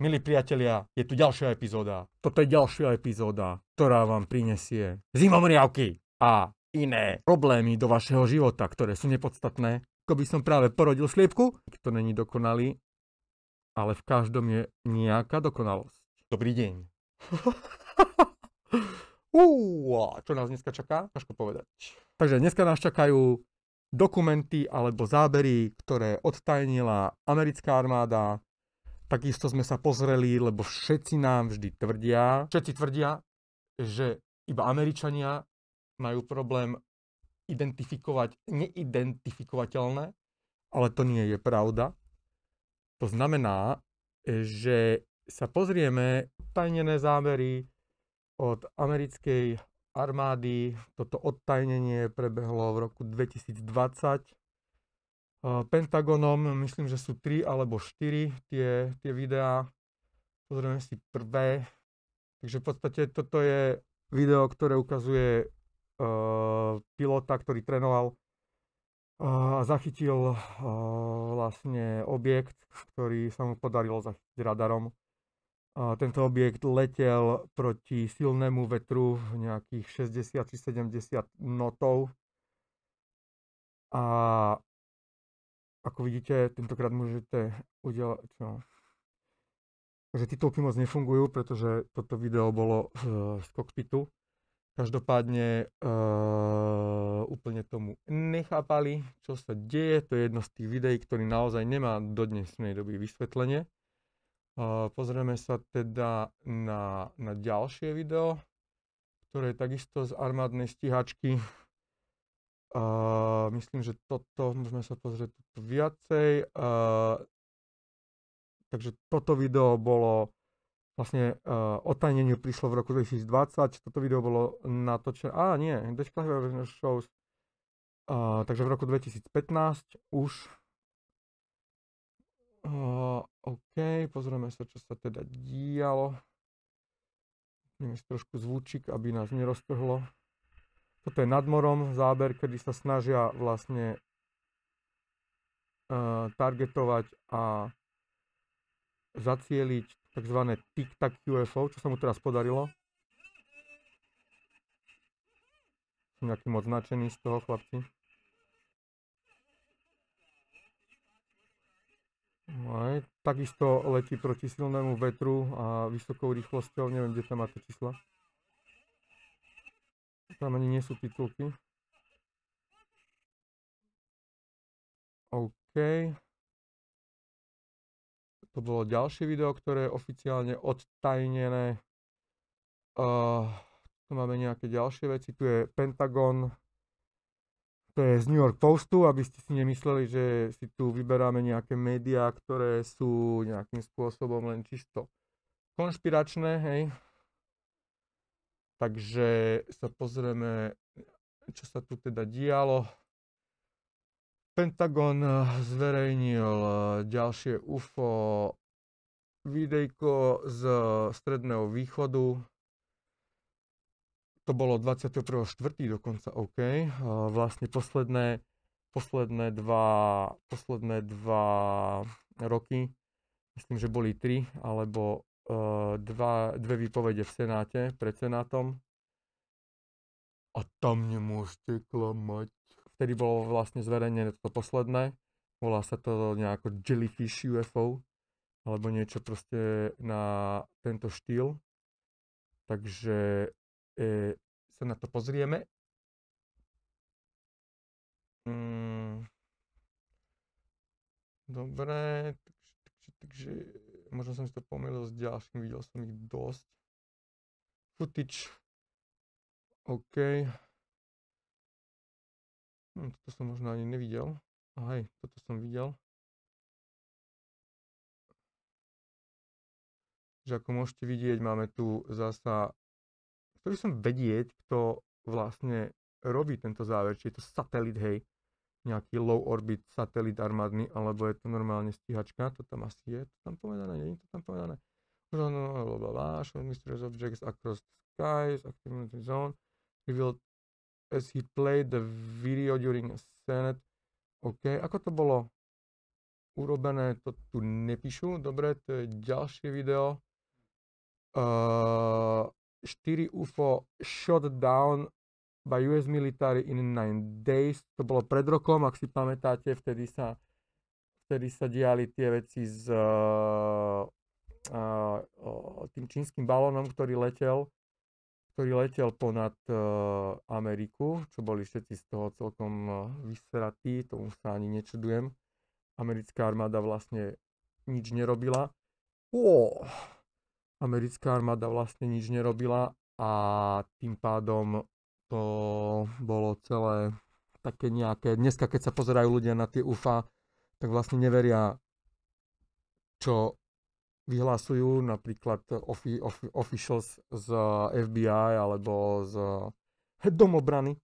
Milí priatelia, je tu ďalšia epizóda. Toto je ďalšia epizóda, ktorá vám prinesie zimomriavky a iné problémy do vašeho života, ktoré sú nepodstatné. Ako by som práve porodil sliepku, to není dokonalý, ale v každom je nejaká dokonalosť. Dobrý deň. Čo nás dneska čaká? Ťažko povedať. Takže dneska nás čakajú dokumenty alebo zábery, ktoré odtajnila americká armáda. Takisto sme sa pozreli, lebo všetci tvrdia, že iba Američania majú problém identifikovať neidentifikovateľné, ale to nie je pravda. To znamená, že sa pozrieme tajnené zábery od americkej armády. Toto odtajnenie prebehlo v roku 2020. Pentagonom, myslím, že sú 3 alebo 4 tie videá. Pozrieme si prvé. Takže v podstate toto je video, ktoré ukazuje pilota, ktorý trénoval a zachytil vlastne objekt, ktorý sa mu podarilo zachytiť radarom. Tento objekt letel proti silnému vetru nejakých 60 či 70 notov. A ako vidíte, tentokrát môžete udelať, Takže titulky moc nefungujú, pretože toto video bolo z kokpitu. Každopádne úplne tomu nechápali, čo sa deje. To je jedno z tých videí, ktorý naozaj nemá do dnešnej doby vysvetlenie. Pozrieme sa teda na ďalšie video, ktoré je takisto z armádnej stíhačky. Myslím, že toto, môžeme sa pozrieť toto viacej. Takže toto video bolo vlastne odtajneniu prišlo v roku 2020. Toto video bolo natočené, Declaration Shows. Takže v roku 2015 už. OK, pozrieme sa, čo sa teda dialo. Neviem si trošku zvučík, aby nás neroztrhlo. Toto je nad morom záber, kedy sa snažia vlastne targetovať a zacieliť tzv. Tic-tac UFO, čo sa mu teraz podarilo. Som nejaký moc značený z toho, chlapci. Takisto letí proti silnému vetru a vysokou rýchlosťou, neviem, kde tam máte čísla. Tam ani nie sú titulky. OK. To bolo ďalšie video, ktoré je oficiálne odtajnené. Tu máme nejaké ďalšie veci. Tu je Pentagon. To je z New York Postu, aby ste si nemysleli, že si tu vyberáme nejaké médiá, ktoré sú nejakým spôsobom len čisto konšpiračné, hej. Takže sa pozrieme, čo sa tu teda dialo. Pentagon zverejnil ďalšie UFO videjko z Stredného východu. To bolo 21.4. dokonca, OK. Vlastne posledné dva roky, myslím, že boli 3, alebo dve výpovede v Senáte, pred Senátom. A tam nemôžete klamať. Vtedy bolo vlastne zverejnené to posledné. Volá sa to nejako Jellyfish UFO, alebo niečo proste na tento štýl. Takže sa na to pozrieme. Dobre, takže možno som si to pomýlil s ďalším, videl som ich dosť. Footage. OK. Toto som možno ani nevidel. Hej, toto som videl. Že ako môžete vidieť, máme tu zasa, chcel by som vedieť, kto vlastne robí tento záver, či je to satelit, hej, nejaký low orbit satelit armádny, alebo je to normálne stíhačka, to tam asi je, to tam povedané, nie je to tam povedané. Show mysterious objects across the skies, activity zone, revealed as he played the video during a Senate. OK, ako to bolo? urobené, to tu nepíšu. Dobre, to je ďalšie video. 4 UFO shot down by US military in 9 days. To bolo pred rokom, ak si pamätáte, vtedy sa diali tie veci s tým čínskym balónom, ktorý letel ponad Ameriku, čo boli všetci z toho celkom vyseratí, tomu sa ani nečudujem. Americká armáda vlastne nič nerobila. Americká armáda vlastne nič nerobila a tým pádom to bolo celé také nejaké... Dneska, keď sa pozerajú ľudia na tie UFA, tak vlastne neveria, čo vyhlasujú napríklad officials z FBI alebo z domobrany,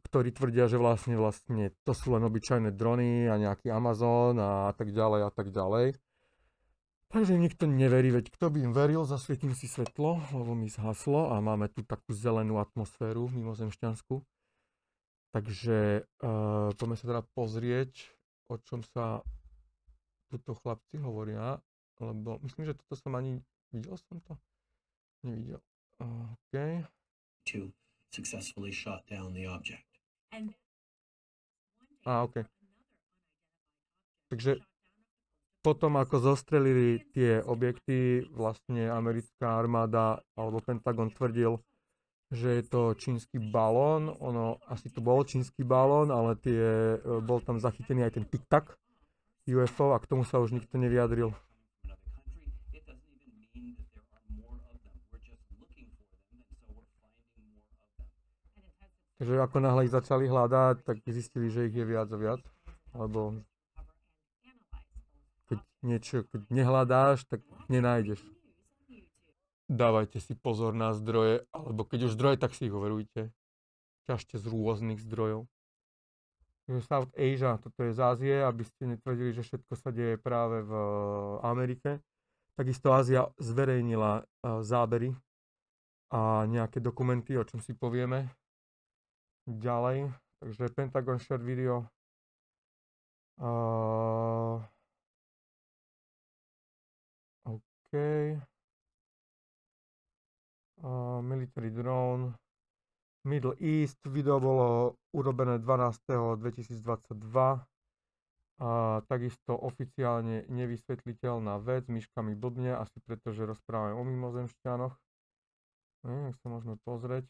ktorí tvrdia, že vlastne to sú len obyčajné drony a nejaký Amazon a tak ďalej a tak ďalej. Takže nikto neverí, veď kto by im veril, zasvietím si svetlo, lebo mi zhaslo a máme tu takú zelenú atmosféru mimozemšťanskú. Takže poďme sa teda pozrieť, o čom sa tuto chlapci hovoria, lebo myslím, že toto som ani... Videl som to? Nevidel. OK. To successfully shot down the object. OK. Takže potom, ako zostrelili tie objekty, vlastne americká armáda alebo Pentagon tvrdil, že je to čínsky balón. Ono asi to bol čínsky balón, ale bol tam zachytený aj ten tic-tac UFO a k tomu sa už nikto nevyjadril. Takže ako náhle ich začali hľadať, tak zistili, že ich je viac a viac. Lebo keď nehľadáš, tak nenájdeš. Dávajte si pozor na zdroje, alebo keď už zdroje, tak si ich overujte. Ťažte z rôznych zdrojov. Takže South Asia, toto je z Ázie, aby ste netvrdili, že všetko sa deje práve v Amerike. Takisto Ázia zverejnila zábery a nejaké dokumenty, o čom si povieme ďalej. Takže Pentagon shared video. OK. Military drone. Middle East. Video bolo urobené 12.2022. Takisto oficiálne nevysvetliteľná vec. Myškami blbne, asi preto, že rozprávame o mimozemšťanoch. Nech sa môžeme pozrieť.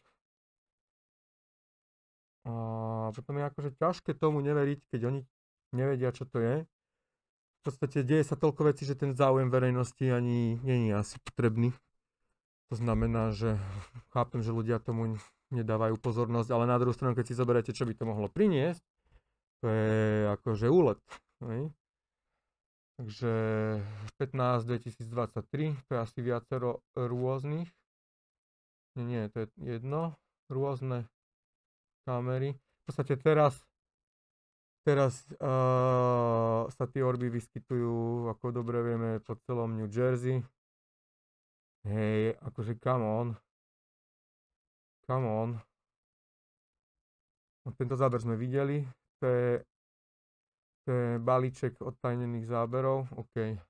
Potom je akože ťažké tomu neveriť, keď oni nevedia, čo to je. V podstate deje sa toľko vecí, že ten záujem verejnosti ani nie je asi potrebný. To znamená, že chápem, že ľudia tomu nedávajú pozornosť, ale na druhú stranu, keď si zoberiete, čo by to mohlo priniesť, to je akože úlet. Ne? Takže 15.2023, to je asi viacero rôznych. Nie, to je jedno. Rôzne kamery. V podstate teraz sa tie orby vyskytujú, ako dobre vieme, po celom New Jersey. Hej, akože come on. Tento záber sme videli. To je balíček odtajnených záberov. OK.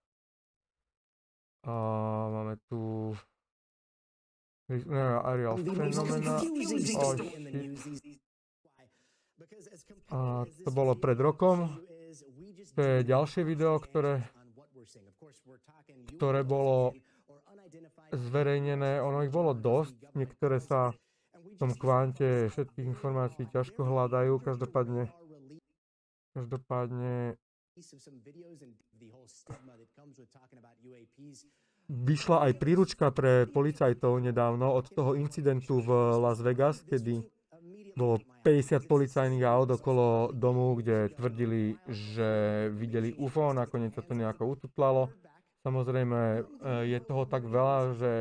Máme tu aerial phenomena. To bolo pred rokom. To je ďalšie video, ktoré bolo zverejnené. Ono ich bolo dosť. Niektoré sa v tom kvante všetkých informácií ťažko hľadajú. Každopádne vyšla aj príručka pre policajtov nedávno od toho incidentu v Las Vegas, kedy bolo 50 policajných aut okolo domu, kde tvrdili, že videli UFO, nakoniec sa to nejako ututlalo. Samozrejme, je toho tak veľa, že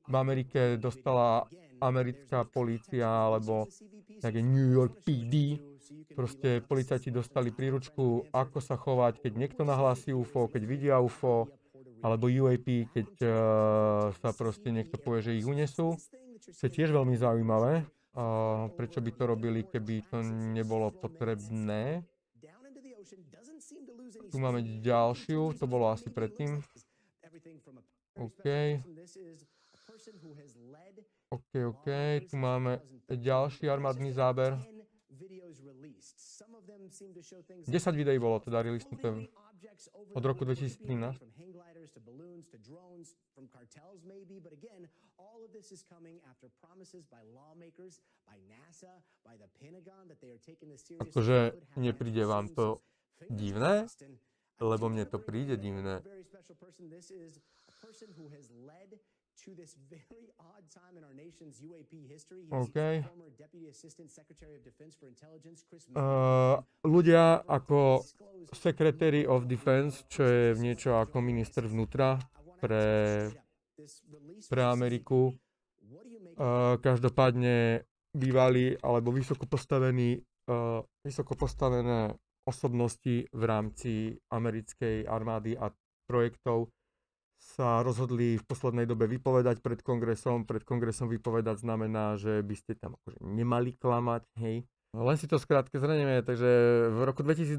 v Amerike dostala americká polícia, alebo nejaké New York PD, proste policajti dostali príručku, ako sa chovať, keď niekto nahlási UFO, keď vidia UFO, alebo UAP, keď sa proste niekto povie, že ich unesú. To je tiež veľmi zaujímavé. Prečo by to robili, keby to nebolo potrebné? Tu máme ďalšiu, to bolo asi predtým. OK. OK. Tu máme ďalší armádny záber. 10 videí bolo teda releasnuté od roku 2013. Akože nepríde vám to divné? Lebo mne to príde divné. OK. Ľudia ako Secretary of Defense, čo je niečo ako minister vnútra pre Ameriku, každopádne bývali alebo vysoko postavené osobnosti v rámci americkej armády a projektov sa rozhodli v poslednej dobe vypovedať pred kongresom. Pred kongresom vypovedať znamená, že by ste tam akože nemali klamať, hej. Len si to skrátke zhrnieme, takže v roku 2022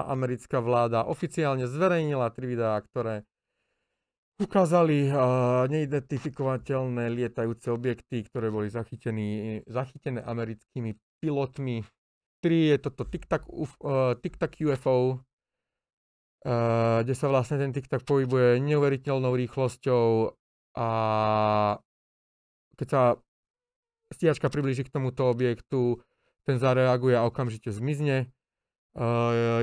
americká vláda oficiálne zverejnila 3 videá, ktoré ukázali neidentifikovateľné lietajúce objekty, ktoré boli zachytené americkými pilotmi. 3 je toto Tic-Tac UFO, kde sa vlastne ten Tic-Tac pohybuje neuveriteľnou rýchlosťou a keď sa stíhačka priblíži k tomuto objektu, ten zareaguje a okamžite zmizne.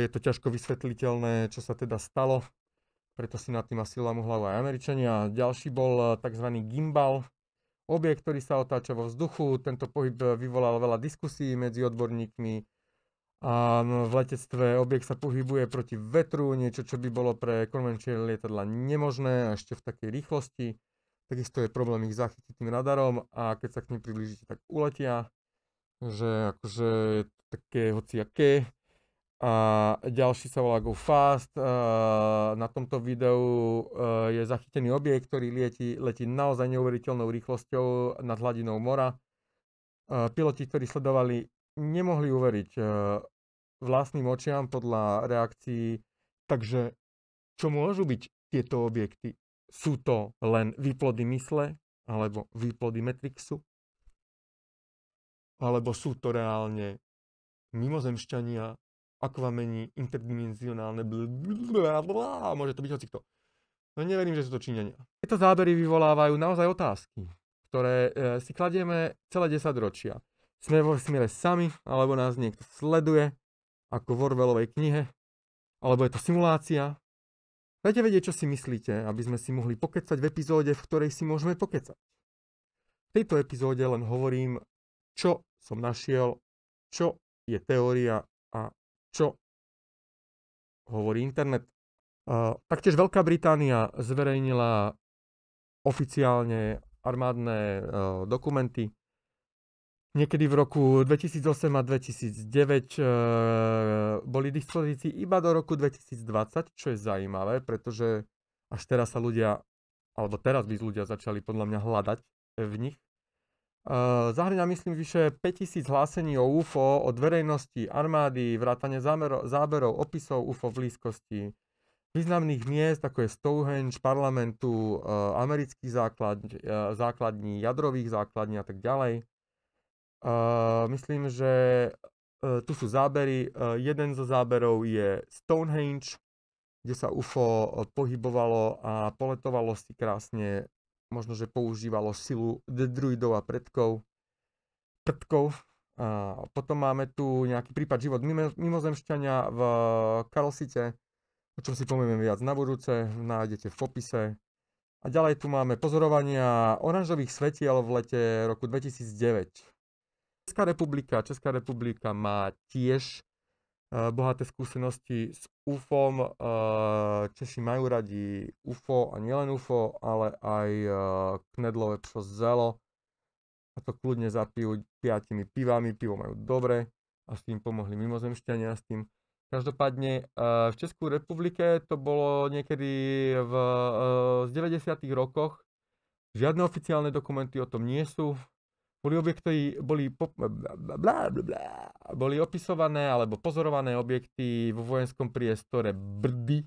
Je to ťažko vysvetliteľné, čo sa teda stalo, preto si nad tým asi lámu hlavu aj Američania. Ďalší bol tzv. Gimbal, objekt, ktorý sa otáča vo vzduchu. Tento pohyb vyvolal veľa diskusí medzi odborníkmi. A v letectve objekt sa pohybuje proti vetru, niečo, čo by bolo pre konvenčné lietadla nemožné, a ešte v takej rýchlosti. Takisto je problém ich zachytiť tým radarom a keď sa k nim priblížite, tak uletia. Že akože je to také hociaké. A ďalší sa volá Go Fast. Na tomto videu je zachytený objekt, ktorý letí naozaj neuveriteľnou rýchlosťou nad hladinou mora. Piloti, ktorí sledovali, nemohli uveriť vlastným očiam podľa reakcií. Takže čo môžu byť tieto objekty? Sú to len výplody mysle alebo výplody Matrixu? Alebo sú to reálne mimozemšťania, akvameni, interdimenzionálne blablabla, môže to byť hocikto. No neverím, že sú to Číňania. Tieto zábery vyvolávajú naozaj otázky, ktoré si kladieme celé 10 ročia. Sme vo vesmíre sami, alebo nás niekto sleduje, ako v Orwellovej knihe, alebo je to simulácia. Dajte vedieť, čo si myslíte, aby sme si mohli pokecať v epizóde, v ktorej si môžeme pokecať. V tejto epizóde len hovorím, čo som našiel, čo je teória a čo hovorí internet. Taktiež Veľká Británia zverejnila oficiálne armádne dokumenty. Niekedy v roku 2008 a 2009 boli k dispozícii iba do roku 2020, čo je zaujímavé, pretože až teraz sa ľudia, alebo teraz by ľudia začali podľa mňa hľadať v nich. Zahŕňa, myslím, vyše 5000 hlásení o UFO od verejnosti, armády, vrátane záberov, opisov UFO v blízkosti významných miest, ako je Stonehenge, parlamentu, amerických základní, jadrových základní a tak ďalej. Myslím, že tu sú zábery. Jeden zo záberov je Stonehenge, kde sa UFO pohybovalo a poletovalo si krásne. Možno, že používalo silu druidov a predkov. A potom máme tu nejaký prípad život mimozemšťania v Karlsite, o čom si povieme viac na budúce, nájdete v popise. A ďalej tu máme pozorovania oranžových svetiel v lete roku 2009. Česká republika má tiež bohaté skúsenosti s UFOm. Češi majú radi UFO a nielen UFO, ale aj knedlové pso zelo. A to kľudne zapijú 5 pivami. Pivo majú dobre a s tým pomohli mimozemšťania s tým. Každopádne v Českej republike to bolo niekedy z 90. rokoch. Žiadne oficiálne dokumenty o tom nie sú. boli opisované alebo pozorované objekty vo vojenskom priestore Brdy.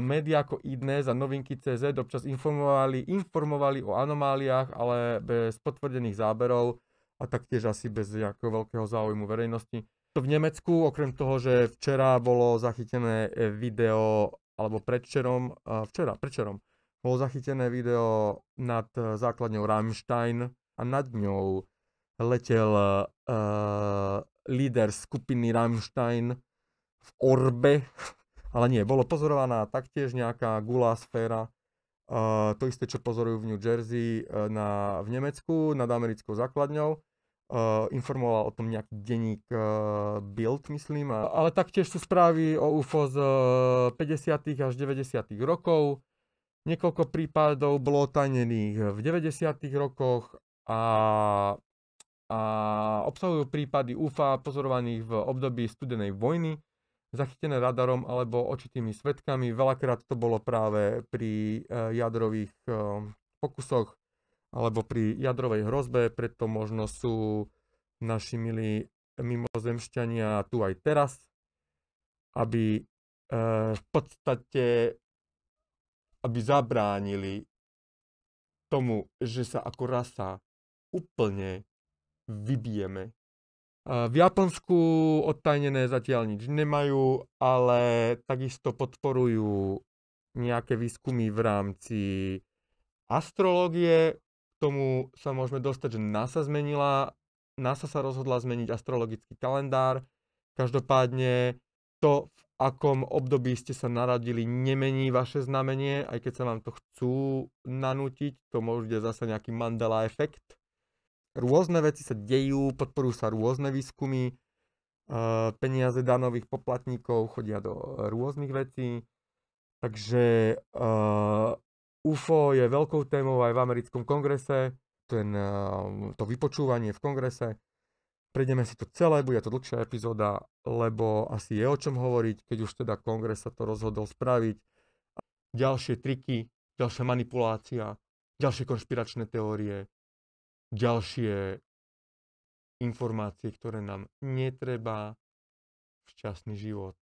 Média ako iDnes a Novinky.cz občas informovali o anomáliách, ale bez potvrdených záberov a taktiež asi bez nejakého veľkého záujmu verejnosti. V Nemecku, okrem toho, že včera bolo zachytené video, alebo predvčerom, bolo zachytené video nad základňou Rammstein a nad ňou letel líder skupiny Rammstein v orbe, ale nie, bolo pozorovaná taktiež nejaká gulá sféra, to isté, čo pozorujú v New Jersey v Nemecku nad americkou základňou. Informoval o tom nejaký denník Bild, myslím, ale taktiež sú správy o UFO z 50. až 90. rokov. Niekoľko prípadov bolo tajnených v 90. rokoch a obsahujú prípady UFA pozorovaných v období studenej vojny, zachytené radarom alebo očitými svedkami. Veľakrát to bolo práve pri jadrových pokusoch alebo pri jadrovej hrozbe, preto možno sú naši milí mimozemšťania tu aj teraz, aby v podstate zabránili tomu, že sa ako rasa úplne vybijeme. V Japonsku odtajnené zatiaľ nič nemajú, ale takisto podporujú nejaké výskumy v rámci astrológie. K tomu sa môžeme dostať, že NASA sa rozhodla zmeniť astrologický kalendár. Každopádne to, v akom období ste sa narodili, nemení vaše znamenie, aj keď sa vám to chcú nanútiť. To môže zase nejaký Mandela efekt. Rôzne veci sa dejú, podporujú sa rôzne výskumy. Peniaze danových poplatníkov chodia do rôznych vecí. Takže UFO je veľkou témou aj v americkom kongrese, to vypočúvanie v kongrese. Prejdeme si to celé, bude to dlhšia epizóda, lebo asi je o čom hovoriť, keď už teda kongres sa to rozhodol spraviť. Ďalšie triky, ďalšia manipulácia, ďalšie konšpiračné teórie, ďalšie informácie, ktoré nám netreba. Šťastný život.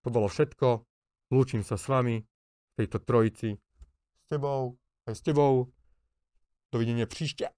To bolo všetko. Lúčim sa s vami v tejto trojici. S tebou, aj s tebou. Dovidenia příště.